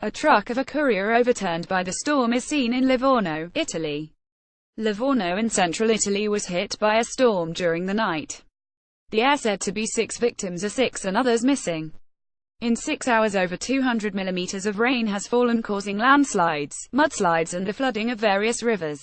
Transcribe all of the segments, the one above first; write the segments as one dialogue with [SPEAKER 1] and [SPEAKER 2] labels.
[SPEAKER 1] A truck of a courier overturned by the storm is seen in Livorno, Italy. Livorno in central Italy was hit by a storm during the night. The air said to be 6 victims are sick and others missing. In 6 hours over 200 millimeters of rain has fallen, causing landslides, mudslides and the flooding of various rivers.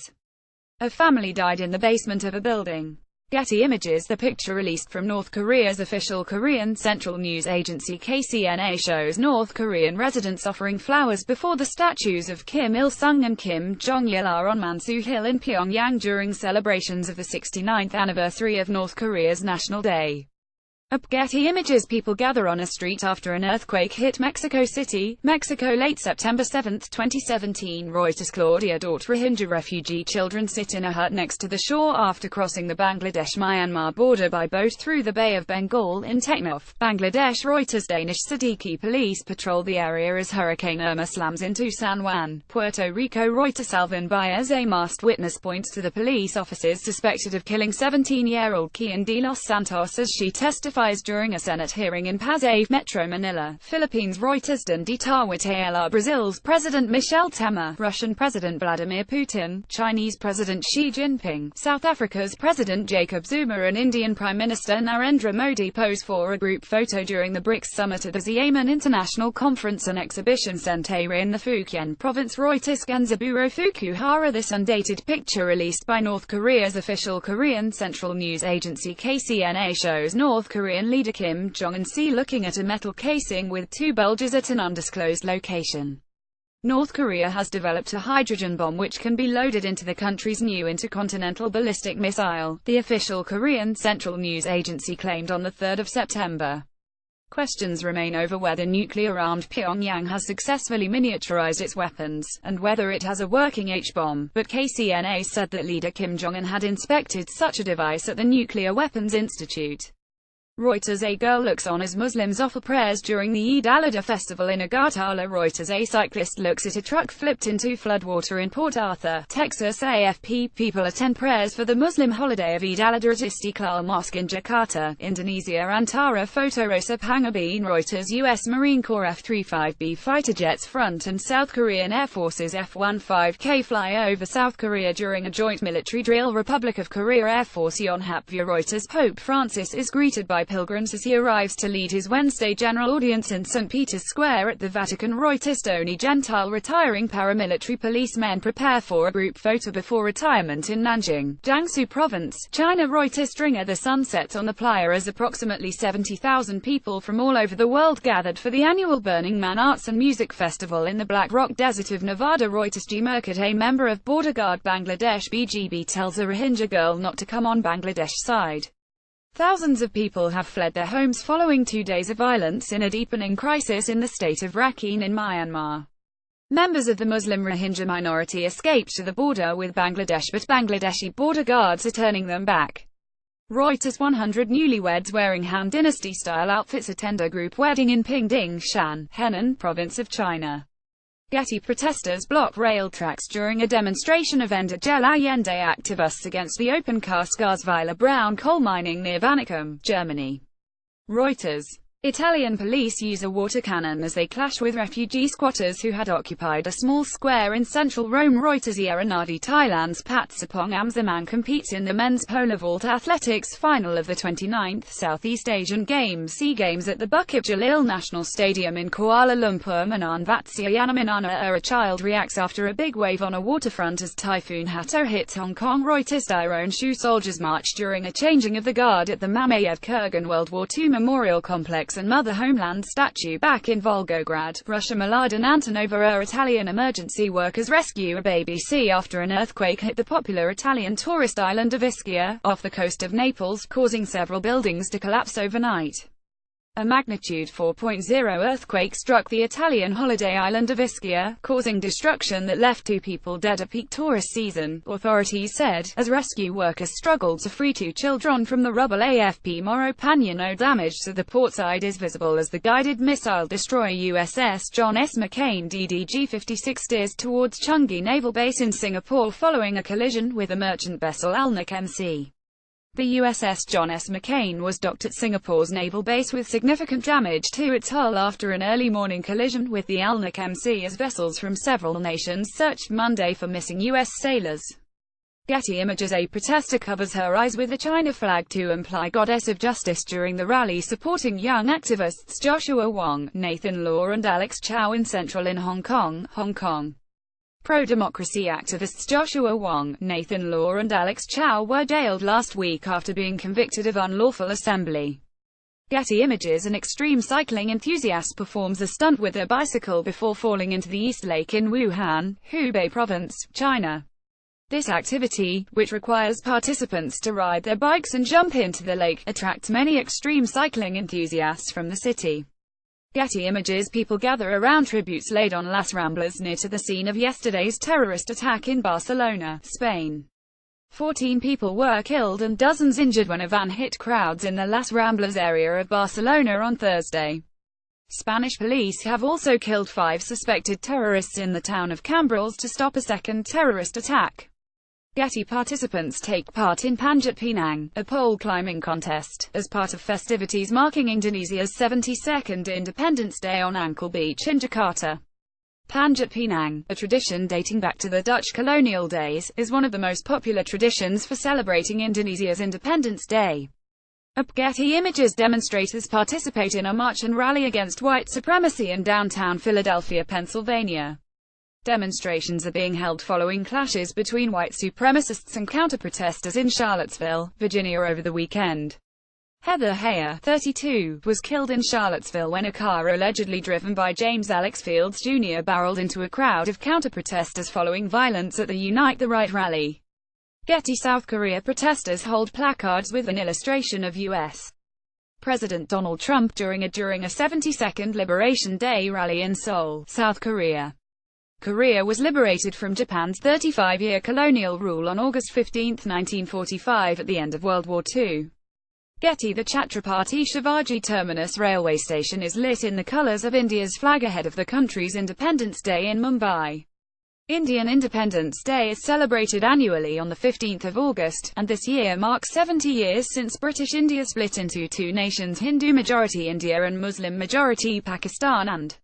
[SPEAKER 1] A family died in the basement of a building. Getty Images. The picture released from North Korea's official Korean Central News Agency KCNA shows North Korean residents offering flowers before the statues of Kim Il-sung and Kim Jong-il on Mansu Hill in Pyongyang during celebrations of the 69th anniversary of North Korea's National Day. Getty Images. People gather on a street after an earthquake hit Mexico City, Mexico late September 7, 2017. Reuters. Claudia Dort. Rohingya refugee children sit in a hut next to the shore after crossing the Bangladesh-Myanmar border by boat through the Bay of Bengal in Teknaf, Bangladesh. Reuters. Danish Siddiqui police patrol the area as Hurricane Irma slams into San Juan, Puerto Rico. Reuters. Alvin Baez. A masked witness points to the police officers suspected of killing 17-year-old Kian de los Santos as she testified during a Senate hearing in Pasay, Metro Manila, Philippines. Reuters. Dundi Tawit. Brazil's President Michel Temer, Russian President Vladimir Putin, Chinese President Xi Jinping, South Africa's President Jacob Zuma and Indian Prime Minister Narendra Modi pose for a group photo during the BRICS summit at the Xiamen International Conference and Exhibition Center in the Fujian province. Reuters. Genzaburo Fukuhara. This undated picture released by North Korea's official Korean Central News Agency KCNA shows North Korean leader Kim Jong-un looking at a metal casing with 2 bulges at an undisclosed location. North Korea has developed a hydrogen bomb which can be loaded into the country's new intercontinental ballistic missile, the official Korean Central News Agency claimed on the 3rd of September. Questions remain over whether nuclear-armed Pyongyang has successfully miniaturized its weapons, and whether it has a working H-bomb, but KCNA said that leader Kim Jong-un had inspected such a device at the Nuclear Weapons Institute. Reuters. A girl looks on as Muslims offer prayers during the Eid al-Adha festival in Agartala. Reuters. A cyclist looks at a truck flipped into floodwater in Port Arthur, Texas. AFP. People attend prayers for the Muslim holiday of Eid al-Adha at Istiqlal Mosque in Jakarta, Indonesia. Antara photo. Rosa Pangabeen. Reuters. U.S. Marine Corps F-35B fighter jets front and South Korean Air Force's F-15K fly over South Korea during a joint military drill. Republic of Korea Air Force Yonhap-Vya. Reuters. Pope Francis is greeted by pilgrims as he arrives to lead his Wednesday general audience in St. Peter's Square at the Vatican. Reuters. Tony Gentile. Retiring paramilitary policemen prepare for a group photo before retirement in Nanjing, Jiangsu Province, China. Reuters. Stringer. The sun sets on the playa as approximately 70,000 people from all over the world gathered for the annual Burning Man Arts and Music Festival in the Black Rock Desert of Nevada. Reuters. G. Murkut. A member of Border Guard Bangladesh BGB tells a Rohingya girl not to come on Bangladesh side. Thousands of people have fled their homes following 2 days of violence in a deepening crisis in the state of Rakhine in Myanmar. Members of the Muslim Rohingya minority escaped to the border with Bangladesh, but Bangladeshi border guards are turning them back. Reuters. 100 newlyweds wearing Han Dynasty-style outfits attend a group wedding in Pingding Shan, Henan Province of China. Getty. Protesters block rail tracks during a demonstration of Ende Allende activists against the open-cast Gasweiler brown coal mining near Vanicum, Germany. Reuters. Italian police use a water cannon as they clash with refugee squatters who had occupied a small square in central Rome. Reuters. Yaranadi. Thailand's Patsapong Amsaman competes in the men's pole vault athletics final of the 29th Southeast Asian Games SEA Games at the Bukit Jalil National Stadium in Kuala Lumpur. Manan Vatsyayanamana. A child reacts after a big wave on a waterfront as Typhoon Hato hits Hong Kong. Reuters. Iron Shoe soldiers march during a changing of the guard at the Mamayev Kurgan World War II Memorial Complex and Mother Homeland statue back in Volgograd, Russia. Mladen Antonova. Italian emergency workers rescue a baby sea after an earthquake hit the popular Italian tourist island of Ischia, off the coast of Naples, causing several buildings to collapse overnight. A magnitude 4.0 earthquake struck the Italian holiday island of Ischia, causing destruction that left 2 people dead at peak tourist season, authorities said, as rescue workers struggled to free 2 children from the rubble. AFP. Moro Pano. Damage to the portside is visible as the guided missile destroyer USS John S. McCain DDG-56 steers towards Changi Naval Base in Singapore following a collision with a merchant vessel Alnok MC. The USS John S. McCain was docked at Singapore's naval base with significant damage to its hull after an early morning collision with the Alnic MC as vessels from several nations searched Monday for missing U.S. sailors. Getty Images. A protester covers her eyes with a China flag to imply goddess of justice during the rally supporting young activists Joshua Wong, Nathan Law and Alex Chow in Central in Hong Kong, Hong Kong. Pro-democracy activists Joshua Wong, Nathan Law and Alex Chow were jailed last week after being convicted of unlawful assembly. Getty Images. An extreme cycling enthusiast performs a stunt with a bicycle before falling into the East Lake in Wuhan, Hubei Province, China. This activity, which requires participants to ride their bikes and jump into the lake, attracts many extreme cycling enthusiasts from the city. Getty Images. People gather around tributes laid on Las Ramblas near to the scene of yesterday's terrorist attack in Barcelona, Spain. 14 people were killed and dozens injured when a van hit crowds in the Las Ramblas area of Barcelona on Thursday. Spanish police have also killed 5 suspected terrorists in the town of Cambrils to stop a second terrorist attack. Getty participants take part in Panjat Pinang, a pole climbing contest, as part of festivities marking Indonesia's 72nd Independence Day on Ankle Beach in Jakarta. Panjat Pinang, a tradition dating back to the Dutch colonial days, is one of the most popular traditions for celebrating Indonesia's Independence Day. Getty Images. Demonstrators participate in a march and rally against white supremacy in downtown Philadelphia, Pennsylvania. Demonstrations are being held following clashes between white supremacists and counter-protesters in Charlottesville, Virginia over the weekend. Heather Heyer, 32, was killed in Charlottesville when a car allegedly driven by James Alex Fields Jr. barreled into a crowd of counter-protesters following violence at the Unite the Right rally. Getty. South Korea. Protesters hold placards with an illustration of U.S. President Donald Trump during a 72nd Liberation Day rally in Seoul, South Korea. Korea was liberated from Japan's 35-year colonial rule on August 15, 1945 at the end of World War II. Getty. The Chhatrapati Shivaji Terminus railway station is lit in the colours of India's flag ahead of the country's Independence Day in Mumbai. Indian Independence Day is celebrated annually on the 15th of August, and this year marks 70 years since British India split into two nations, Hindu-majority India and Muslim-majority Pakistan, and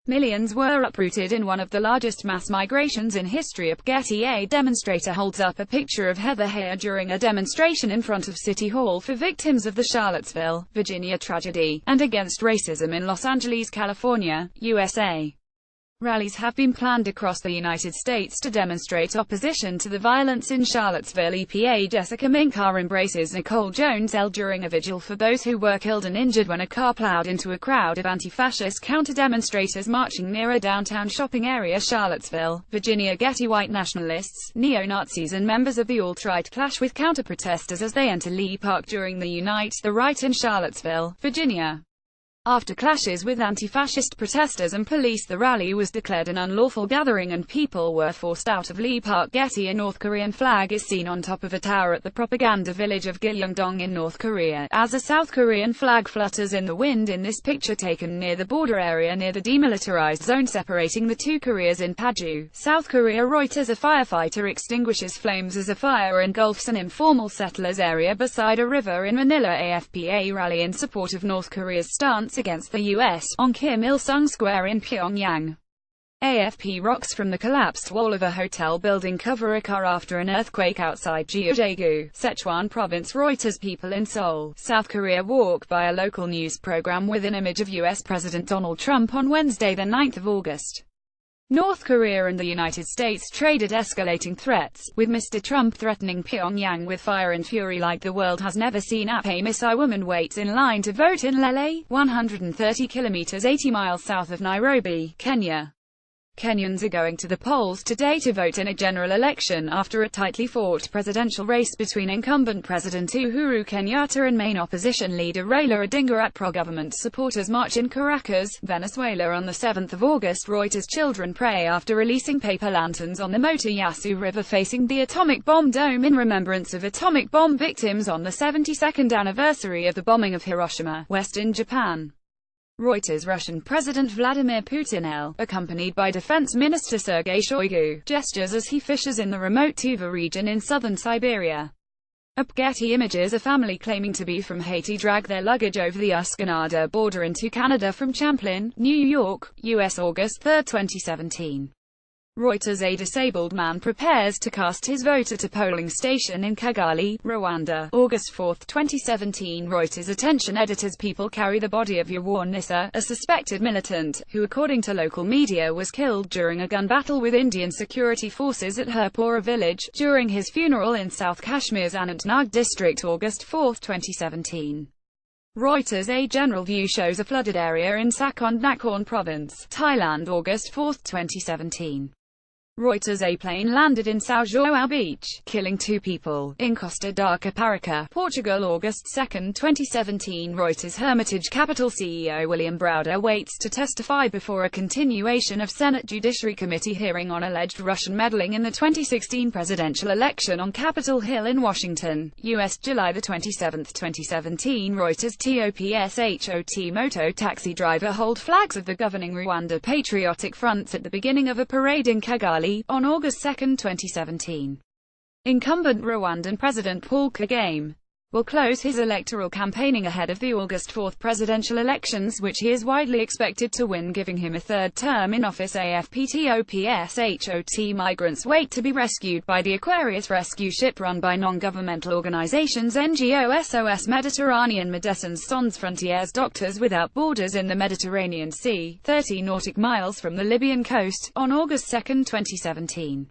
[SPEAKER 1] millions were uprooted in one of the largest mass migrations in history. Getty. A demonstrator holds up a picture of Heather Heyer during a demonstration in front of City Hall for victims of the Charlottesville, Virginia tragedy, and against racism in Los Angeles, California, USA. Rallies have been planned across the United States to demonstrate opposition to the violence in Charlottesville. EPA Jessica Mincar embraces Nicole Jones L. during a vigil for those who were killed and injured when a car plowed into a crowd of anti-fascist counter-demonstrators marching near a downtown shopping area, Charlottesville, Virginia. Getty. White nationalists, neo-Nazis and members of the alt-right clash with counter-protesters as they enter Lee Park during the Unite the Right in Charlottesville, Virginia. After clashes with anti-fascist protesters and police, the rally was declared an unlawful gathering and people were forced out of Lee Park. Getty. A North Korean flag is seen on top of a tower at the propaganda village of Gyeongdong in North Korea, as a South Korean flag flutters in the wind in this picture taken near the border area near the demilitarized zone separating the two Koreas in Paju, South Korea. Reuters. A firefighter extinguishes flames as a fire engulfs an informal settlers area beside a river in Manila. AFPA rally in support of North Korea's stance against the U.S. on Kim Il-sung Square in Pyongyang. AFP. Rocks from the collapsed wall of a hotel building cover a car after an earthquake outside Jeodaegu, Sichuan Province. Reuters. People in Seoul, South Korea walk by a local news program with an image of U.S. President Donald Trump on Wednesday, the 9th of August. North Korea and the United States traded escalating threats, with Mr. Trump threatening Pyongyang with fire and fury like the world has never seen. A Missai woman waits in line to vote in Lele, 130 kilometers 80 miles south of Nairobi, Kenya. Kenyans are going to the polls today to vote in a general election after a tightly fought presidential race between incumbent President Uhuru Kenyatta and main opposition leader Raila Odinga at pro-government supporters march in Caracas, Venezuela on the 7th of August. Reuters. Children pray after releasing paper lanterns on the Motoyasu River facing the atomic bomb dome in remembrance of atomic bomb victims on the 72nd anniversary of the bombing of Hiroshima, Western Japan. Reuters. Russian President Vladimir Putin, accompanied by Defense Minister Sergei Shoigu, gestures as he fishes in the remote Tuva region in southern Siberia. Getty Images. A family claiming to be from Haiti dragged their luggage over the US-Canada border into Canada from Champlain, New York, US. August 3, 2017. Reuters. A disabled man prepares to cast his vote at a polling station in Kigali, Rwanda. August 4, 2017. Reuters. Attention editors. People carry the body of Yawanissa, a suspected militant, who according to local media was killed during a gun battle with Indian security forces at Herpura village, during his funeral in South Kashmir's Anantnag district. August 4, 2017. Reuters. A general view shows a flooded area in Sakon Nakhon province, Thailand. August 4, 2017. Reuters. A plane landed in São João beach, killing 2 people, in Costa da Caparica, Portugal. August 2, 2017. Reuters. Hermitage Capital CEO William Browder waits to testify before a continuation of Senate Judiciary Committee hearing on alleged Russian meddling in the 2016 presidential election on Capitol Hill in Washington, U.S. July 27, 2017. Reuters. TOPSHOT moto taxi driver hold flags of the governing Rwanda Patriotic Fronts at the beginning of a parade in Kigali, on August 2, 2017. Incumbent Rwandan President Paul Kagame will close his electoral campaigning ahead of the August 4 presidential elections, which he is widely expected to win, giving him a third term in office. AFPTOPSHOT migrants wait to be rescued by the Aquarius rescue ship run by non-governmental organizations NGO SOS Mediterranean Médecins Sans Frontières Doctors Without Borders in the Mediterranean Sea, 30 nautic miles from the Libyan coast, on August 2, 2017.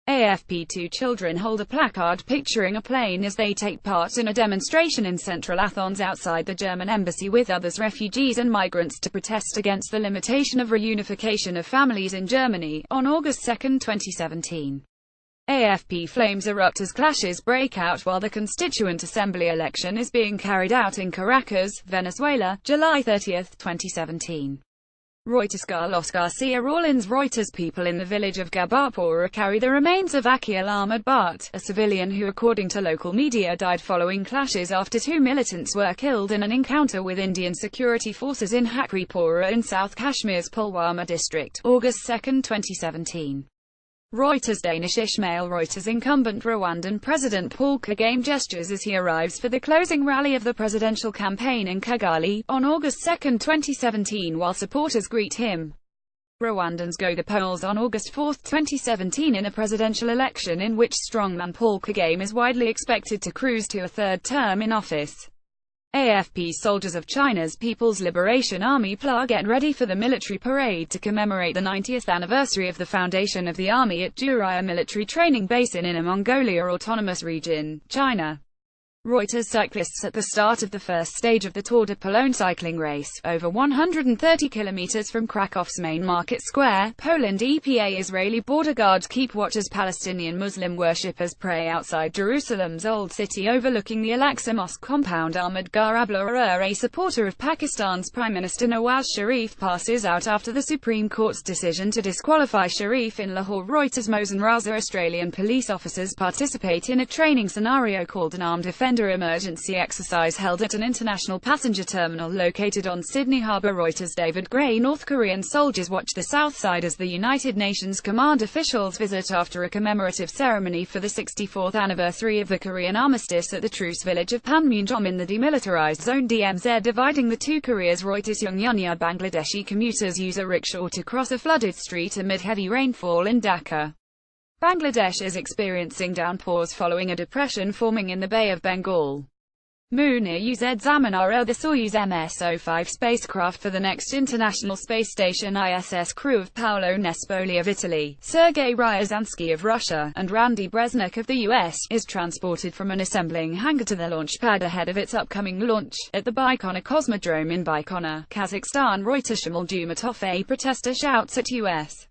[SPEAKER 1] AFP. 2 children hold a placard picturing a plane as they take part in a demonstration in central Athens outside the German embassy with others refugees and migrants to protest against the limitation of reunification of families in Germany, on August 2, 2017. AFP. Flames erupt as clashes break out while the Constituent Assembly election is being carried out in Caracas, Venezuela, July 30, 2017. Reuters. Carlos Garcia Rawlins. Reuters. People in the village of Gabapura carry the remains of Akil Ahmed Bart, a civilian who according to local media died following clashes after 2 militants were killed in an encounter with Indian security forces in Hakripura in South Kashmir's Pulwama district, August 2, 2017. Reuters. Danish Ishmael. Reuters. Incumbent Rwandan President Paul Kagame gestures as he arrives for the closing rally of the presidential campaign in Kigali, on August 2, 2017, while supporters greet him. Rwandans go the polls on August 4, 2017 in a presidential election in which strongman Paul Kagame is widely expected to cruise to a third term in office. AFP. Soldiers of China's People's Liberation Army PLA get ready for the military parade to commemorate the 90th anniversary of the foundation of the army at Juraya military training base in Inner Mongolia Autonomous Region, China. Reuters. Cyclists at the start of the first stage of the Tour de Pologne cycling race, over 130 kilometers from Krakow's main market square, Poland. EPA. Israeli border guards keep watch as Palestinian Muslim worshippers pray outside Jerusalem's Old City overlooking the Al-Aqsa Mosque compound. Ahmed Garabla, a supporter of Pakistan's Prime Minister Nawaz Sharif, passes out after the Supreme Court's decision to disqualify Sharif in Lahore. Reuters. Mohsen Raza. Australian police officers participate in a training scenario called an armed offender emergency exercise held at an international passenger terminal located on Sydney Harbour. Reuters. David Gray. North Korean soldiers watch the south side as the United Nations command officials visit after a commemorative ceremony for the 64th anniversary of the Korean armistice at the truce village of Panmunjom in the demilitarized zone DMZ dividing the two Koreas. Reuters. Young Bangladeshi commuters use a rickshaw to cross a flooded street amid heavy rainfall in Dhaka. Bangladesh is experiencing downpours following a depression forming in the Bay of Bengal. Munir UZ Zamanara. The Soyuz MS-05 spacecraft for the next International Space Station ISS crew of Paolo Nespoli of Italy, Sergei Ryazanski of Russia, and Randy Bresnik of the US, is transported from an assembling hangar to the launch pad ahead of its upcoming launch, at the Baikonur Cosmodrome in Baikonur, Kazakhstan. Reuters. Shamal Dumatov. A protester shouts at U.S.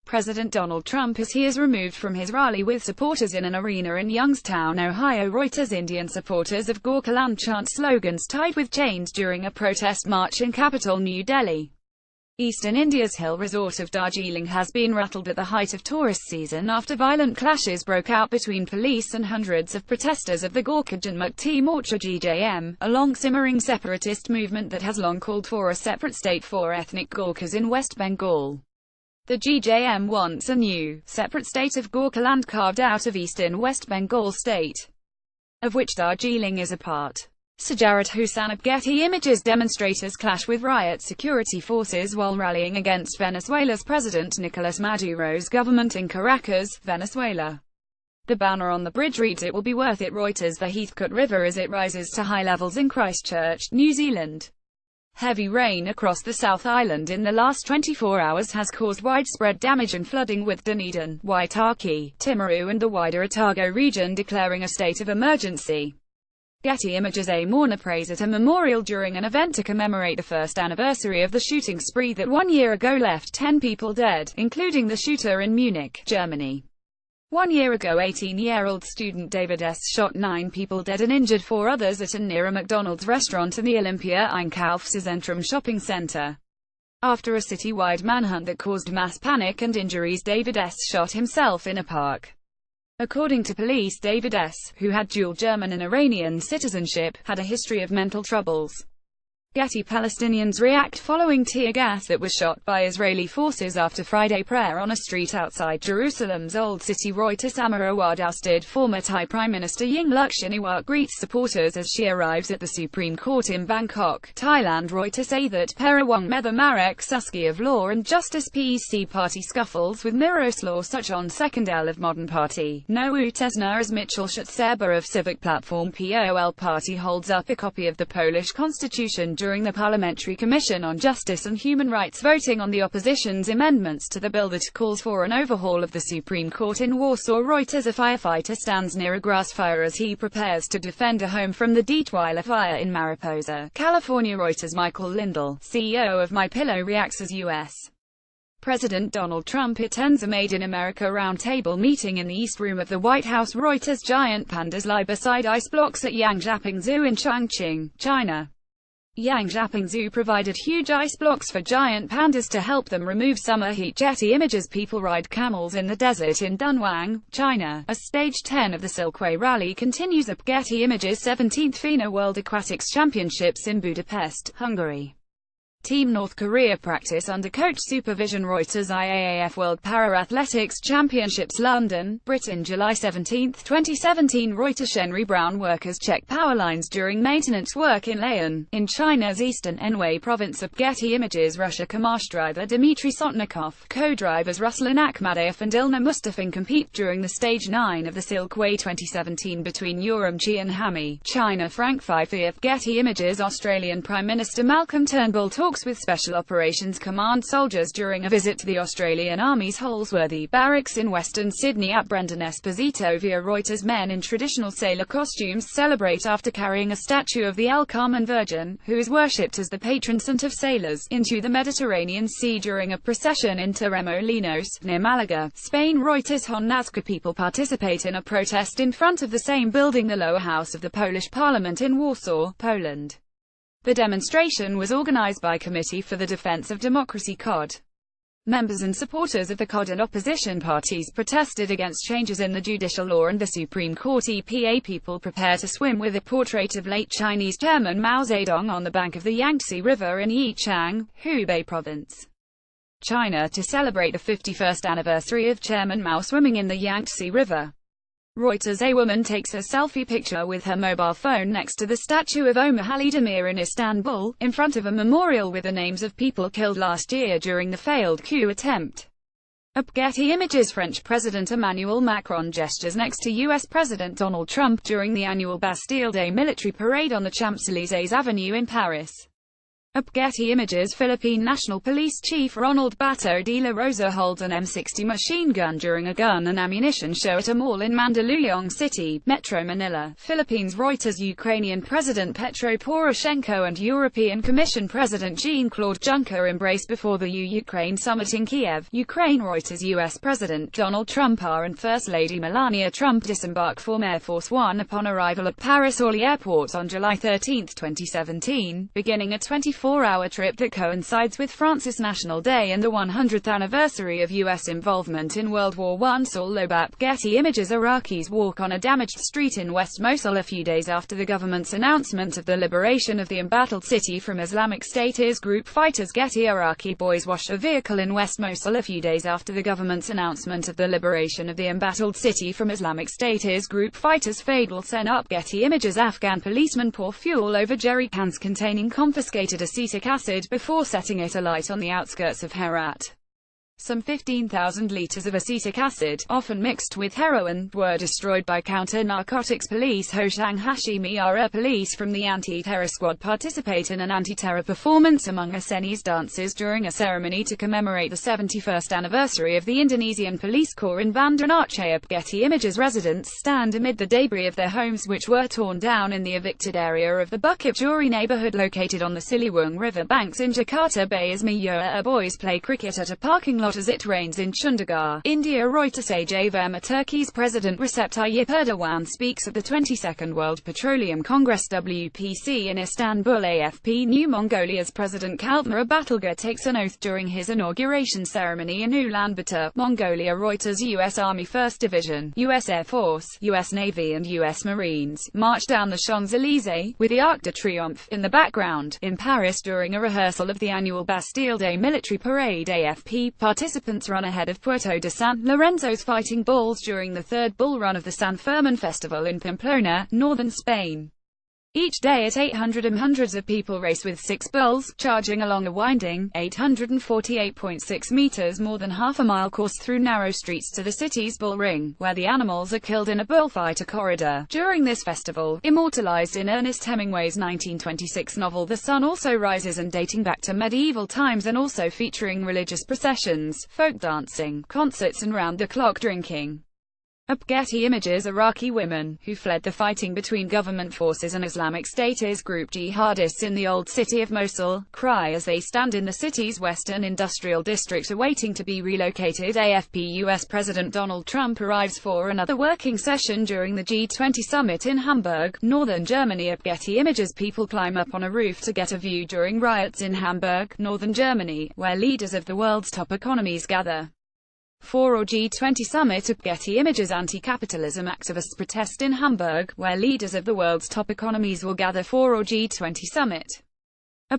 [SPEAKER 1] President Donald Trump as he is removed from his rally with supporters in an arena in Youngstown, Ohio. Reuters. Indian supporters of Gorkhaland chant slogans tied with chains during a protest march in capital New Delhi. Eastern India's hill resort of Darjeeling has been rattled at the height of tourist season after violent clashes broke out between police and hundreds of protesters of the Gorkha Janmukti Morcha (GJM), a long-simmering separatist movement that has long called for a separate state for ethnic Gorkhas in West Bengal. The GJM wants a new, separate state of Gorkhaland carved out of eastern West Bengal state. of which Darjeeling is a part. Sajarat Hussain of Getty Images. Demonstrators clash with riot security forces while rallying against Venezuela's President Nicolas Maduro's government in Caracas, Venezuela. The banner on the bridge reads, "It will be worth it." Reuters. The Heathcote River as it rises to high levels in Christchurch, New Zealand. Heavy rain across the South Island in the last 24 hours has caused widespread damage and flooding, with Dunedin, Waitaki, Timaru and the wider Otago region declaring a state of emergency. Getty Images. A mourner prays at a memorial during an event to commemorate the first anniversary of the shooting spree that 1 year ago left 10 people dead, including the shooter in Munich, Germany. 1 year ago, 18-year-old student David S. shot 9 people dead and injured 4 others at and near a McDonald's restaurant in the Olympia Einkaufszentrum shopping center. After a citywide manhunt that caused mass panic and injuries, David S. shot himself in a park. According to police, David S., who had dual German and Iranian citizenship, had a history of mental troubles. Getty. Palestinians react following tear gas that was shot by Israeli forces after Friday prayer on a street outside Jerusalem's Old City. Reuters. Samira Awad ousted former Thai Prime Minister Yingluck Shinawatra greets supporters as she arrives at the Supreme Court in Bangkok, Thailand. Reuters. Say that Perawang Metha Marek Suski of Law and Justice PC Party scuffles with Miroslaw Suchon Secondel of Modern Party. Nowoczesna. As Mitchell Schutzerba of Civic Platform POL Party holds up a copy of the Polish constitution during the Parliamentary Commission on Justice and Human Rights voting on the opposition's amendments to the bill that calls for an overhaul of the Supreme Court in Warsaw. Reuters. A firefighter stands near a grass fire as he prepares to defend a home from the Dettweiler fire in Mariposa, California. Reuters. Michael Lindell, CEO of MyPillow, reacts as U.S. President Donald Trump attends a Made in America roundtable meeting in the East Room of the White House. Reuters. Giant pandas lie beside ice blocks at Yangjiaping Zoo in Chongqing, China. Yangjiaping Zoo provided huge ice blocks for giant pandas to help them remove summer heat. Getty Images. People ride camels in the desert in Dunhuang, China, as Stage 10 of the Silkway Rally continues up. Getty Images. 17th FINA World Aquatics Championships in Budapest, Hungary. Team North Korea practice under coach supervision. Reuters. IAAF World Para-Athletics Championships London, Britain, July 17, 2017. Reuters. Henry Brown workers check power lines during maintenance work in Laon, in China's eastern Anhui province. Of Getty Images. Russia. Kamaz driver Dmitry Sotnikov, co-drivers Ruslan Akhmadayev and Ilna Mustafin compete during the Stage 9 of the Silkway 2017 between Urumqi and Hami, China. Frank Fife of Getty Images. Australian Prime Minister Malcolm Turnbull talks with Special Operations Command soldiers during a visit to the Australian Army's Holsworthy Barracks in Western Sydney. At Brendan Esposito via Reuters. Men in traditional sailor costumes celebrate after carrying a statue of the El Carmen Virgin, who is worshipped as the patron saint of sailors, into the Mediterranean Sea during a procession in Torremolinos, near Malaga, Spain. Reuters. Hon Nazca. People participate in a protest in front of the same building, the lower house of the Polish Parliament in Warsaw, Poland. The demonstration was organized by Committee for the Defense of Democracy (COD). Members and supporters of the COD and opposition parties protested against changes in the judicial law and the Supreme Court. EPA. People prepare to swim with a portrait of late Chinese Chairman Mao Zedong on the bank of the Yangtze River in Yichang, Hubei Province, China, to celebrate the 51st anniversary of Chairman Mao swimming in the Yangtze River. Reuters. A woman takes a selfie picture with her mobile phone next to the statue of Omar Ali Demir in Istanbul, in front of a memorial with the names of people killed last year during the failed coup attempt. Up Getty Images. French President Emmanuel Macron gestures next to U.S. President Donald Trump during the annual Bastille Day military parade on the Champs-Élysées Avenue in Paris. Up Getty Images. Philippine National Police Chief Ronald Bato de la Rosa holds an M60 machine gun during a gun and ammunition show at a mall in Mandaluyong City, Metro Manila, Philippines. Reuters. Ukrainian President Petro Poroshenko and European Commission President Jean-Claude Juncker embrace before the EU-Ukraine summit in Kiev, Ukraine. Reuters. U.S. President Donald Trump and First Lady Melania Trump disembark from Air Force One upon arrival at Paris Orly Airport on July 13, 2017, beginning a 24 4-hour trip that coincides with France's National Day and the 100th anniversary of U.S. involvement in World War I. Saul Lobap. Getty Images. Iraqis walk on a damaged street in West Mosul a few days after the government's announcement of the liberation of the embattled city from Islamic State group fighters. Getty. Iraqi boys wash a vehicle in West Mosul a few days after the government's announcement of the liberation of the embattled city from Islamic State group fighters. Fadl sent up. Getty Images. Afghan policemen pour fuel over jerry cans containing confiscated acetic acid before setting it alight on the outskirts of Herat. Some 15,000 liters of acetic acid, often mixed with heroin, were destroyed by counter-narcotics police. Hoshang Hashimi. Air police from the anti-terror squad participate in an anti-terror performance among Assenis dances during a ceremony to commemorate the 71st anniversary of the Indonesian police corps in Banda Aceh. Getty Images. Residents stand amid the debris of their homes which were torn down in the evicted area of the Bukit Duri neighborhood located on the Ciliwung River banks in Jakarta Bay. Izmir. Boys play cricket at a parking lot as it rains in Chandigarh, India. Reuters. AJ Verma. Turkey's President Recep Tayyip Erdogan speaks at the 22nd World Petroleum Congress WPC in Istanbul. AFP. New Mongolia's President Kaltmir Batulga takes an oath during his inauguration ceremony in Ulaanbaatar, Mongolia. Reuters. U.S. Army 1st Division, U.S. Air Force, U.S. Navy and U.S. Marines march down the Champs-Élysées, with the Arc de Triomphe in the background, in Paris during a rehearsal of the annual Bastille Day military parade. AFP. Participants run ahead of Puerto de San Lorenzo's Fighting Bulls during the third bull run of the San Fermin Festival in Pamplona, northern Spain. Each day at 800 m, hundreds of people race with 6 bulls, charging along a winding, 848.6 meters more than half a mile course through narrow streets to the city's bull ring, where the animals are killed in a bullfighter corridor. During this festival, immortalized in Ernest Hemingway's 1926 novel The Sun Also Rises and dating back to medieval times, and also featuring religious processions, folk dancing, concerts and round-the-clock drinking. Getty Images. Iraqi women, who fled the fighting between government forces and Islamic State group jihadists in the old city of Mosul, cry as they stand in the city's western industrial district awaiting to be relocated. AFP. U.S. President Donald Trump arrives for another working session during the G20 summit in Hamburg, northern Germany. Getty Images. People climb up on a roof to get a view during riots in Hamburg, northern Germany, where leaders of the world's top economies gather for G20 summit. Getty Images. Anti-capitalism activists protest in Hamburg, where leaders of the world's top economies will gather for G20 summit.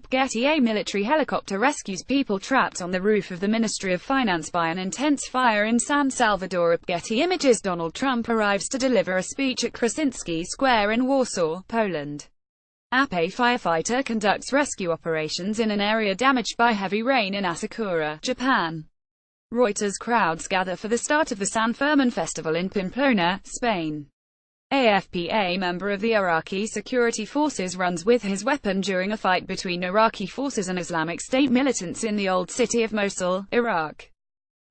[SPEAKER 1] Getty. A military helicopter rescues people trapped on the roof of the Ministry of Finance by an intense fire in San Salvador. Getty Images. Donald Trump arrives to deliver a speech at Krasinski Square in Warsaw, Poland. A firefighter conducts rescue operations in an area damaged by heavy rain in Asakura, Japan. Reuters. Crowds gather for the start of the San Fermin Festival in Pamplona, Spain. AFP. A member of the Iraqi security forces runs with his weapon during a fight between Iraqi forces and Islamic State militants in the old city of Mosul, Iraq.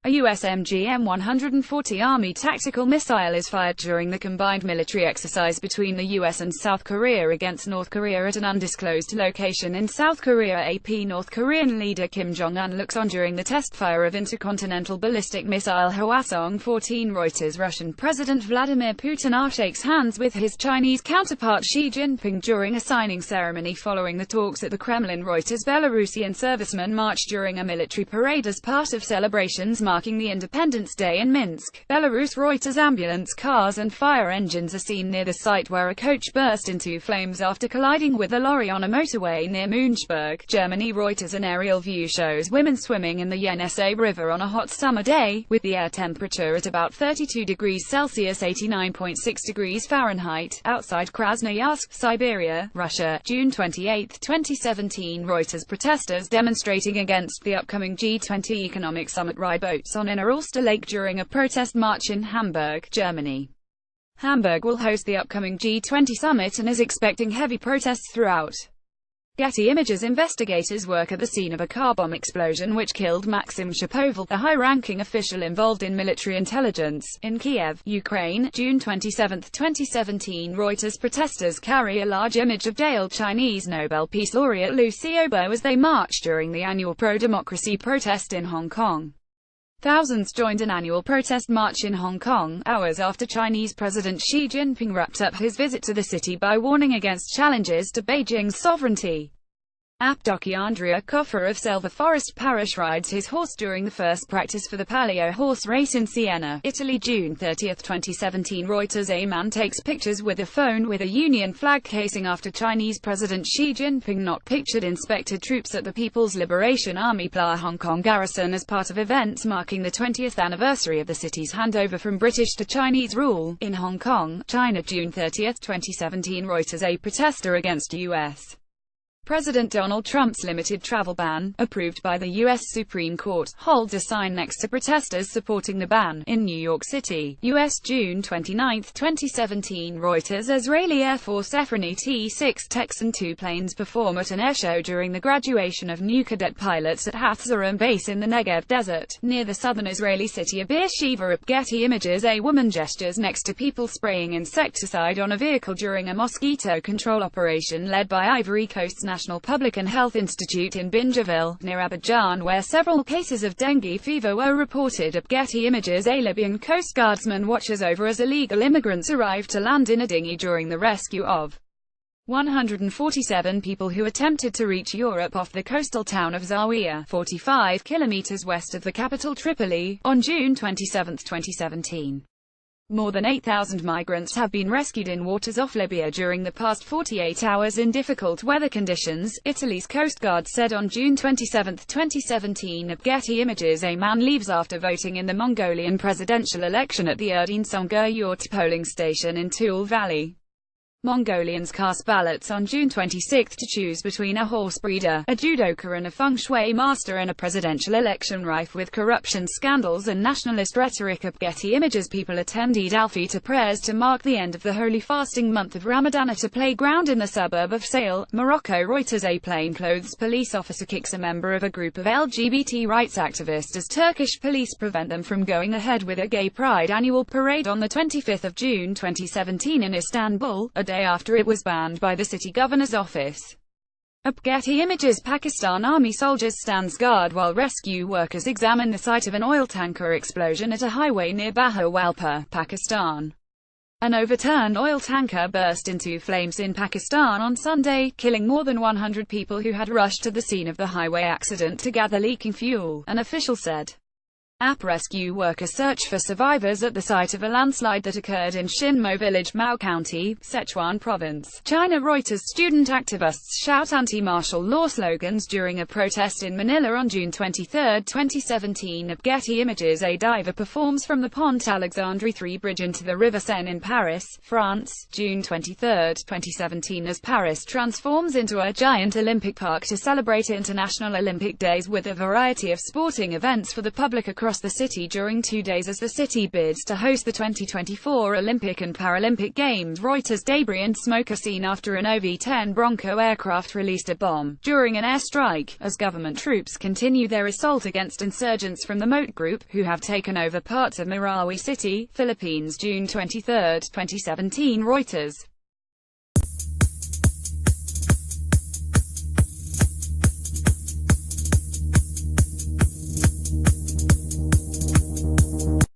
[SPEAKER 1] A U.S. MGM-140 Army tactical missile is fired during the combined military exercise between the U.S. and South Korea against North Korea at an undisclosed location in South Korea. AP. North Korean leader Kim Jong-un looks on during the test fire of intercontinental ballistic missile Hwasong-14. Reuters. Russian President Vladimir Putin shakes hands with his Chinese counterpart Xi Jinping during a signing ceremony following the talks at the Kremlin. Reuters. Belarusian servicemen march during a military parade as part of celebrations marking the Independence Day in Minsk, Belarus. Reuters. Ambulance cars and fire engines are seen near the site where a coach burst into flames after colliding with a lorry on a motorway near Münchberg, Germany. Reuters. An aerial view shows women swimming in the Yenisei River on a hot summer day, with the air temperature at about 32 degrees Celsius (89.6 degrees Fahrenheit), outside Krasnoyarsk, Siberia, Russia, June 28, 2017. Reuters. Protesters demonstrating against the upcoming G20 economic summit ride boats on Inner Ulster Lake during a protest march in Hamburg, Germany. Hamburg will host the upcoming G20 summit and is expecting heavy protests throughout. Getty Images. Investigators work at the scene of a car bomb explosion which killed Maxim Shapoval, a high-ranking official involved in military intelligence, in Kiev, Ukraine, June 27, 2017. Reuters. Protesters carry a large image of jailed Chinese Nobel Peace Laureate Liu Xiaobo as they march during the annual pro-democracy protest in Hong Kong. Thousands joined an annual protest march in Hong Kong, hours after Chinese President Xi Jinping wrapped up his visit to the city by warning against challenges to Beijing's sovereignty. Andrea Coffer of Selva Forest Parish rides his horse during the first practice for the Palio horse race in Siena, Italy. June 30, 2017. Reuters. A man takes pictures with a phone with a Union flag casing after Chinese President Xi Jinping not pictured inspected troops at the People's Liberation Army Plaza Hong Kong garrison as part of events marking the 20th anniversary of the city's handover from British to Chinese rule in Hong Kong, China. June 30, 2017. Reuters. A protester against U.S. President Donald Trump's limited travel ban, approved by the U.S. Supreme Court, holds a sign next to protesters supporting the ban, in New York City, U.S. June 29, 2017. Reuters. Israeli Air Force Efroni T-6 Texan II planes perform at an airshow during the graduation of new cadet pilots at Hatzarim Base in the Negev Desert, near the southern Israeli city of Beersheva. Getty Images. A woman gestures next to people spraying insecticide on a vehicle during a mosquito control operation led by Ivory Coast's National Public and Health Institute in Bingerville, near Abidjan, where several cases of dengue fever were reported. Getty Images. A Libyan Coast Guardsman watches over as illegal immigrants arrived to land in a dinghy during the rescue of 147 people who attempted to reach Europe off the coastal town of Zawiya, 45 kilometers west of the capital Tripoli, on June 27, 2017. More than 8,000 migrants have been rescued in waters off Libya during the past 48 hours in difficult weather conditions, Italy's Coast Guard said on June 27, 2017. Getty Images. A man leaves after voting in the Mongolian presidential election at the Erdene Songur Yurt polling station in Tool Valley. Mongolians cast ballots on June 26 to choose between a horse breeder, a judoka and a feng shui master in a presidential election rife with corruption scandals and nationalist rhetoric. Getty Images. People attend Eid al-Fitr prayers to mark the end of the holy fasting month of Ramadan at a playground in the suburb of Sale, Morocco. Reuters. A plainclothes police officer kicks a member of a group of LGBT rights activists as Turkish police prevent them from going ahead with a gay pride annual parade on the 25th of June 2017 in Istanbul, a day after it was banned by the city governor's office. Getty Images. Pakistan Army soldiers stands guard while rescue workers examine the site of an oil tanker explosion at a highway near Bahawalpur, Pakistan. An overturned oil tanker burst into flames in Pakistan on Sunday, killing more than 100 people who had rushed to the scene of the highway accident to gather leaking fuel, an official said. Rescue workers search for survivors at the site of a landslide that occurred in Shinmo Village, Mao County, Sichuan Province, China. Reuters. Student activists shout anti-martial law slogans during a protest in Manila on June 23, 2017. Getty Images. A diver performs from the Pont Alexandre 3 bridge into the River Seine in Paris, France, June 23, 2017 as Paris transforms into a giant Olympic park to celebrate International Olympic Days with a variety of sporting events for the public across the city during 2 days as the city bids to host the 2024 Olympic and Paralympic Games. Reuters. Debris and smoke are seen after an OV-10 Bronco aircraft released a bomb during an airstrike, as government troops continue their assault against insurgents from the Moat Group, who have taken over parts of Marawi City, Philippines. June 23, 2017. Reuters.